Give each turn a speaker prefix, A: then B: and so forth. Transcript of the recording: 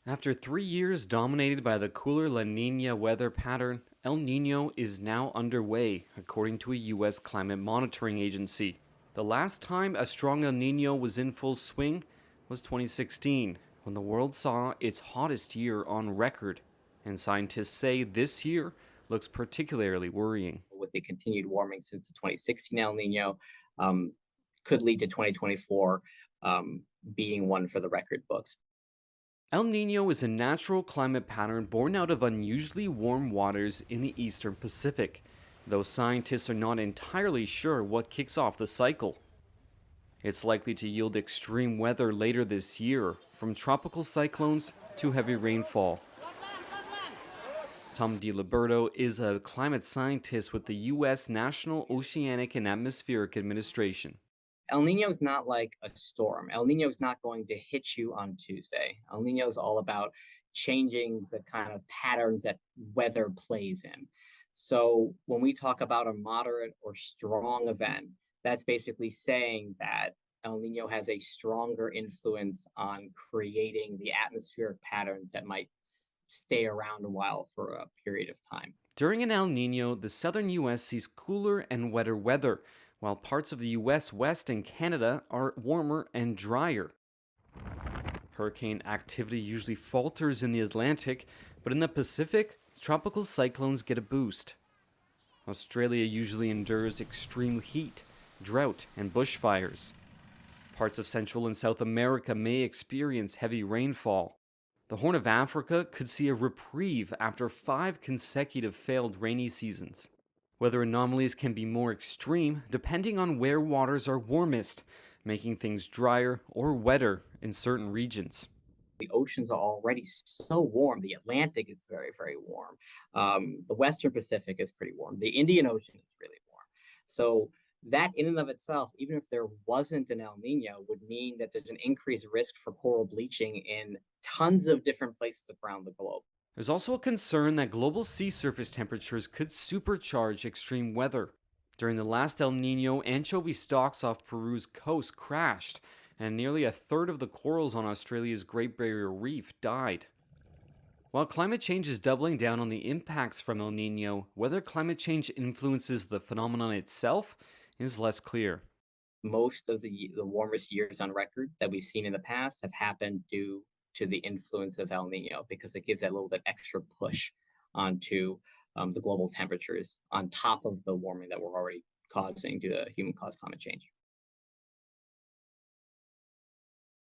A: After 3 years dominated by the cooler La Nina weather pattern, El Nino is now underway, according to a U.S. climate monitoring agency. The last time a strong El Nino was in full swing was 2016, when the world saw its hottest year on record. And scientists say this year looks particularly worrying.
B: With the continued warming since the 2016 El Nino, um, could lead to 2024 being one for the record books.
A: El Nino is a natural climate pattern born out of unusually warm waters in the eastern Pacific, though scientists are not entirely sure what kicks off the cycle. It's likely to yield extreme weather later this year, from tropical cyclones to heavy rainfall. Tom DiLiberto is a climate scientist with the U.S. National Oceanic and Atmospheric Administration.
B: El Nino is not like a storm. El Nino is not going to hit you on Tuesday. El Nino is all about changing the kind of patterns that weather plays in. So when we talk about a moderate or strong event, that's basically saying that El Nino has a stronger influence on creating the atmospheric patterns that might stay around a while for a period of time.
A: During an El Nino, the southern U.S. sees cooler and wetter weather, while parts of the U.S. West and Canada are warmer and drier. Hurricane activity usually falters in the Atlantic, but in the Pacific, tropical cyclones get a boost. Australia usually endures extreme heat, drought, and bushfires. Parts of Central and South America may experience heavy rainfall. The Horn of Africa could see a reprieve after 5 consecutive failed rainy seasons. Weather anomalies can be more extreme depending on where waters are warmest, making things drier or wetter in certain regions.
B: The oceans are already so warm. The Atlantic is very, very warm. The Western Pacific is pretty warm. The Indian Ocean is really warm. So that in and of itself, even if there wasn't an El Nino, would mean that there's an increased risk for coral bleaching in tons of different places around the globe.
A: There's also a concern that global sea surface temperatures could supercharge extreme weather. During the last El Nino, anchovy stocks off Peru's coast crashed, and nearly a third of the corals on Australia's Great Barrier Reef died. While climate change is doubling down on the impacts from El Nino, whether climate change influences the phenomenon itself is less clear.
B: Most of the warmest years on record that we've seen in the past have happened due to the influence of El Nino because it gives that little bit extra push onto the global temperatures on top of the warming that we're already causing due to human caused climate change.